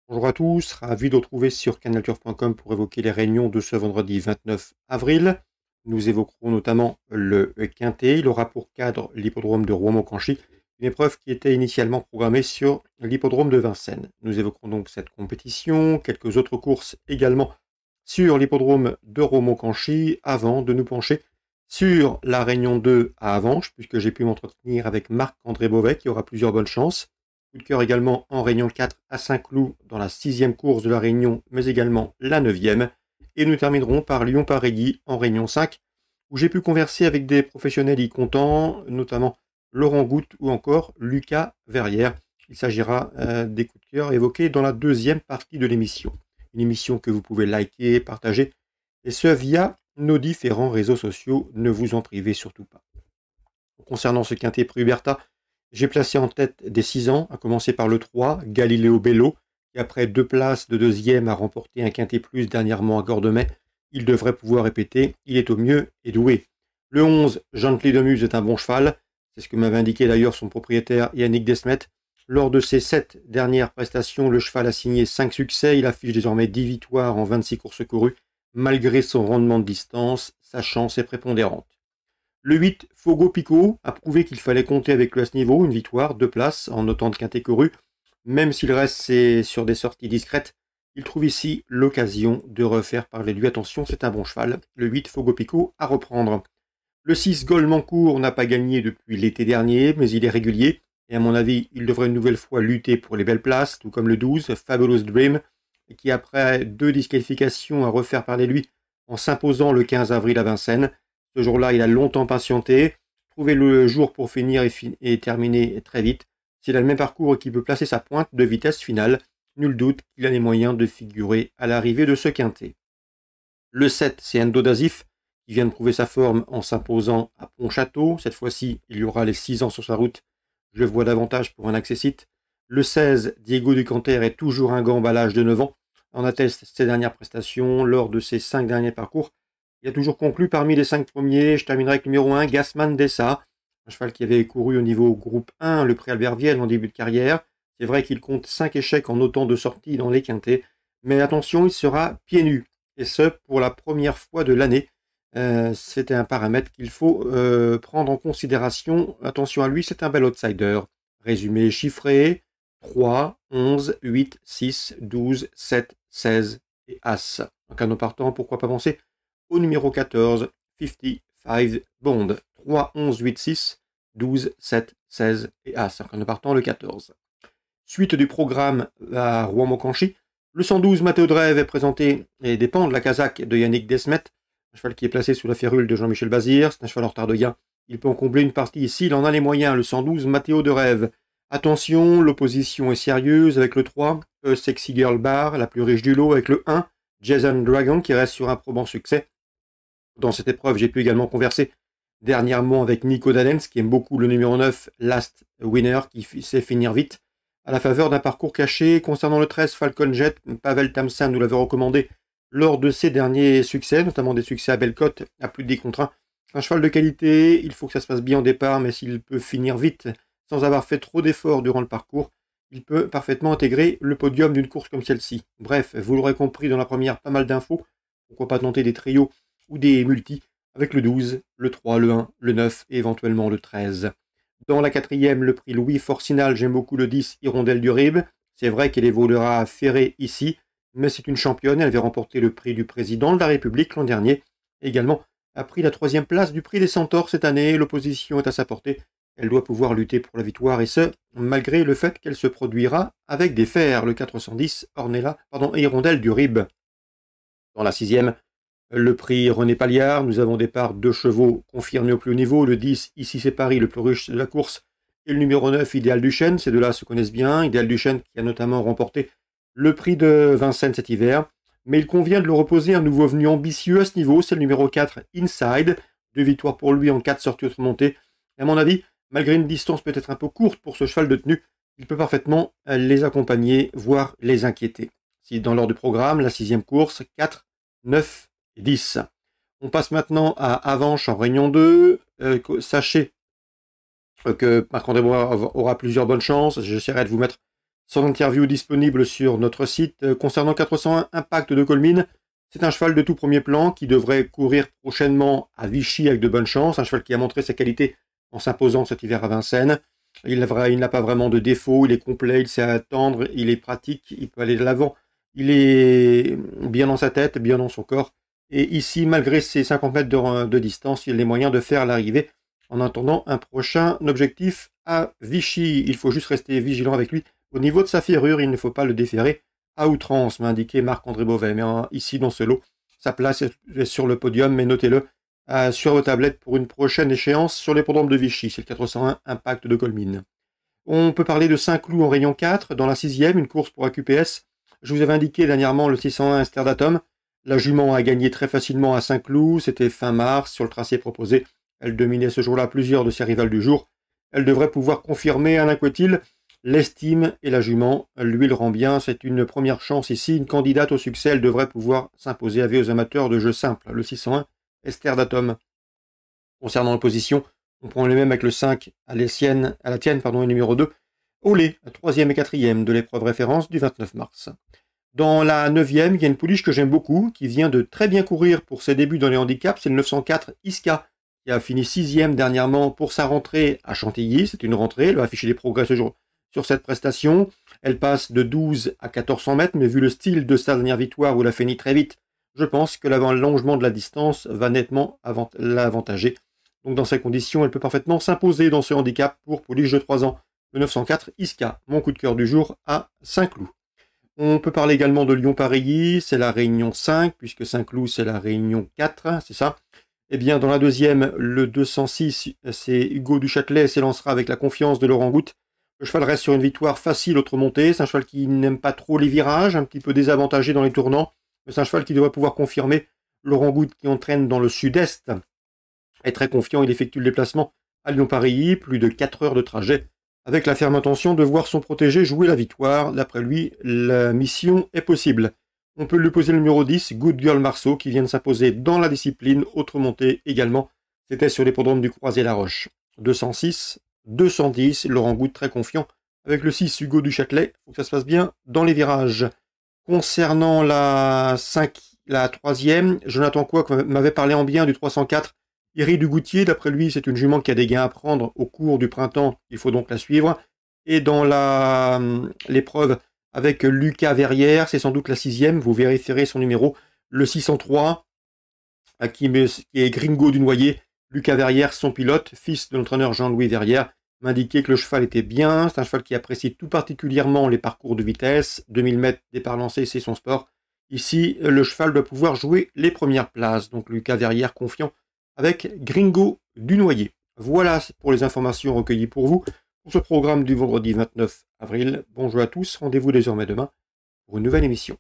Bonjour à tous, ravi de vous retrouver sur canalturf.com pour évoquer les réunions de ce vendredi 29 avril. Nous évoquerons notamment le Quintet. Il aura pour cadre l'hippodrome de Rouen-Montcanchy, une épreuve qui était initialement programmée sur l'hippodrome de Vincennes. Nous évoquerons donc cette compétition, quelques autres courses également sur l'hippodrome de Rouen-Montcanchy, avant de nous pencher sur la Réunion 2 à Avenches, puisque j'ai pu m'entretenir avec Marc-André Beauvais, qui aura plusieurs bonnes chances. Coup de cœur également en Réunion 4 à Saint-Cloud dans la 6e course de la Réunion, mais également la 9e. Et nous terminerons par Lyon-Pareilly en Réunion 5, où j'ai pu converser avec des professionnels y comptant, notamment Laurent Goutte ou encore Lucas Verrière. Il s'agira des coups de cœur évoqués dans la deuxième partie de l'émission. Une émission que vous pouvez liker, partager, et ce via nos différents réseaux sociaux. Ne vous en privez surtout pas. Concernant ce quintet prix Huberta, j'ai placé en tête des 6 ans, à commencer par le 3, Galileo Bello, qui après 2 places de deuxième a remporté un quintet plus dernièrement à Cordemais. Il devrait pouvoir répéter, il est au mieux et doué. Le 11, Gently de Muse est un bon cheval, c'est ce que m'avait indiqué d'ailleurs son propriétaire Yannick Desmet. Lors de ses 7 dernières prestations, le cheval a signé 5 succès, il affiche désormais 10 victoires en 26 courses courues, malgré son rendement de distance, sa chance est prépondérante. Le 8, Fogo Pico, a prouvé qu'il fallait compter avec lui à ce niveau, une victoire, 2 places, en autant de quintet couru. Même s'il reste sur des sorties discrètes, il trouve ici l'occasion de refaire parler de lui. Attention, c'est un bon cheval. Le 8, Fogo Pico, à reprendre. Le 6, Goldmancourt, n'a pas gagné depuis l'été dernier, mais il est régulier. Et à mon avis, il devrait une nouvelle fois lutter pour les belles places, tout comme le 12, Fabulous Dream, qui après 2 disqualifications a refaire parler de lui en s'imposant le 15 avril à Vincennes. Ce jour-là, il a longtemps patienté, trouvé le jour pour finir et terminer très vite. S'il a le même parcours et qu'il peut placer sa pointe de vitesse finale, nul doute qu'il a les moyens de figurer à l'arrivée de ce quintet. Le 7, c'est Endo Dazif, qui vient de prouver sa forme en s'imposant à Pontchâteau. Cette fois-ci, il y aura les 6 ans sur sa route. Je le vois davantage pour un accessite. Le 16, Diego Ducanter est toujours un gambe à l'âge de 9 ans. En atteste ses dernières prestations lors de ses 5 derniers parcours. Il a toujours conclu parmi les 5 premiers. Je terminerai avec le numéro 1, Gassman Dessa, un cheval qui avait couru au niveau groupe 1, le prix Albert Viel en début de carrière. C'est vrai qu'il compte 5 échecs en autant de sorties dans les quintets, mais attention, il sera pieds nus, et ce pour la première fois de l'année. C'était un paramètre qu'il faut prendre en considération. Attention à lui, c'est un bel outsider. Résumé chiffré, 3, 11, 8, 6, 12, 7, 16 et As. En cas de partant, pourquoi pas penser au numéro 14, 55 Bond. 3, 11, 8, 6, 12, 7, 16 et As. En partant, le 14. Suite du programme à Rouen-Montcanchy, le 112 Mathéo de Rêve est présenté et dépend de la casaque de Yannick Desmet, un cheval qui est placé sous la férule de Jean-Michel Bazir. C'est un cheval en retard de gain. Il peut en combler une partie ici, il en a les moyens. Le 112 Mathéo de Rêve. Attention, l'opposition est sérieuse avec le 3, Sexy Girl Bar, la plus riche du lot, avec le 1, Jason Dragon, qui reste sur un probant succès. Dans cette épreuve, j'ai pu également converser dernièrement avec Nico Danens, qui aime beaucoup le numéro 9, Last Winner, qui sait finir vite, à la faveur d'un parcours caché. Concernant le 13, Falcon Jet, Pavel Tamsin nous l'avait recommandé lors de ses derniers succès, notamment des succès à Bellecote, à plus de 10 contre 1. Un cheval de qualité, il faut que ça se passe bien au départ, mais s'il peut finir vite, sans avoir fait trop d'efforts durant le parcours, il peut parfaitement intégrer le podium d'une course comme celle-ci. Bref, vous l'aurez compris dans la première, pas mal d'infos. Pourquoi pas tenter des trios ou des multis avec le 12, le 3, le 1, le 9 et éventuellement le 13. Dans la 4e, le prix Louis Forcinal, j'aime beaucoup le 10, Hirondelle du Rib. C'est vrai qu'elle évoluera ferrée ici, mais c'est une championne. Elle avait remporté le prix du président de la République l'an dernier. Également a pris la 3e place du prix des Centaures cette année. L'opposition est à sa portée. Elle doit pouvoir lutter pour la victoire, et ce, malgré le fait qu'elle se produira avec des fers. Le 410, Hirondelle du Rib. Dans la 6e, le prix René Palliard, nous avons des parts 2 chevaux confirmés au plus haut niveau. Le 10, ici c'est Paris, le plus riche de la course. Et le numéro 9, Idéal Duchesne. Ces deux-là se connaissent bien. Idéal Duchesne qui a notamment remporté le prix de Vincennes cet hiver. Mais il convient de le reposer un nouveau venu ambitieux à ce niveau. C'est le numéro 4, Inside. 2 victoires pour lui en 4 sorties montées. Et à mon avis, malgré une distance peut-être un peu courte pour ce cheval de tenue, il peut parfaitement les accompagner, voire les inquiéter. Si dans l'ordre du programme, la 6e course, 4, 9 et 10. On passe maintenant à Avenches en Réunion 2. Sachez que Marc-André aura plusieurs bonnes chances. J'essaierai de vous mettre Son interview disponible sur notre site. Concernant 401 Impact de Colmine, c'est un cheval de tout premier plan qui devrait courir prochainement à Vichy avec de bonnes chances. Un cheval qui a montré sa qualité en s'imposant cet hiver à Vincennes. Il n'a pas vraiment de défaut, il est complet, il sait attendre, il est pratique, il peut aller de l'avant. Il est bien dans sa tête, bien dans son corps. Et ici, malgré ses 50 mètres de distance, il a les moyens de faire l'arrivée en attendant un prochain objectif à Vichy. Il faut juste rester vigilant avec lui. Au niveau de sa ferrure, il ne faut pas le déférer à outrance, m'a indiqué Marc-André Beauvais. Mais ici, dans ce lot, sa place est sur le podium, mais notez-le sur vos tablettes pour une prochaine échéance sur l'hippodrome de Vichy. C'est le 401 Impact de Colmine. On peut parler de Saint-Cloud en rayon 4, dans la 6e, une course pour AQPS. Je vous avais indiqué dernièrement le 601 Esther d'Atom. La jument a gagné très facilement à Saint-Cloud, c'était fin mars, sur le tracé proposé. Elle dominait ce jour-là plusieurs de ses rivales du jour. Elle devrait pouvoir confirmer Alain Coetil. L'estime et la jument lui le rend bien. C'est une première chance ici. Une candidate au succès, elle devrait pouvoir s'imposer aux amateurs de jeux simples. Le 601 Esther d'Atom. Concernant l'opposition, on prend les mêmes avec le 5 à la tienne, et numéro 2. Olé, 3e et 4e de l'épreuve référence du 29 mars. Dans la 9e, il y a une pouliche que j'aime beaucoup, qui vient de très bien courir pour ses débuts dans les handicaps. C'est le 904 Iska, qui a fini 6e dernièrement pour sa rentrée à Chantilly. C'est une rentrée, elle va afficher des progrès ce jour sur cette prestation. Elle passe de 12 à 1400 mètres, mais vu le style de sa dernière victoire où elle a fini très vite, je pense que l'allongement de la distance va nettement l'avantager. Donc dans ces conditions, elle peut parfaitement s'imposer dans ce handicap pour pouliche de 3 ans. Le 904 Iska, mon coup de cœur du jour à Saint-Cloud. On peut parler également de Lyon-Paris, c'est la réunion 5, puisque Saint-Cloud c'est la réunion 4, c'est ça. Eh bien, dans la deuxième, le 206, c'est Hugo Duchâtelet s'élancera avec la confiance de Laurent Goutte. Le cheval reste sur une victoire facile autre montée. C'est un cheval qui n'aime pas trop les virages, un petit peu désavantagé dans les tournants. Mais c'est un cheval qui devrait pouvoir confirmer. Laurent Goutte qui entraîne dans le sud-est est très confiant. Il effectue le déplacement à Lyon-Paris, plus de 4 heures de trajet, avec la ferme intention de voir son protégé jouer la victoire. D'après lui, la mission est possible. On peut lui poser le numéro 10, Good Girl Marceau, qui vient de s'imposer dans la discipline, autre montée également. C'était sur l'hippodrome du Croisé-la-Roche. 206, 210, Laurent Goutte très confiant. Avec le 6, Hugo Duchâtelet, il faut que ça se passe bien dans les virages. Concernant la 3e, Jonathan Coq m'avait parlé en bien du 304, Iri du Goutier. D'après lui, c'est une jument qui a des gains à prendre au cours du printemps. Il faut donc la suivre. Et dans l'épreuve avec Lucas Verrière, c'est sans doute la 6e. Vous vérifierez son numéro. Le 603, qui est Gringo du Noyer. Lucas Verrière, son pilote, fils de l'entraîneur Jean-Louis Verrière, m'indiquait que le cheval était bien. C'est un cheval qui apprécie tout particulièrement les parcours de vitesse. 2000 mètres départ lancé, c'est son sport. Ici, le cheval doit pouvoir jouer les premières places. Donc Lucas Verrière confiant avec Gringo du Noyer. Voilà pour les informations recueillies pour vous pour ce programme du vendredi 29 avril. Bonjour à tous, rendez-vous désormais demain pour une nouvelle émission.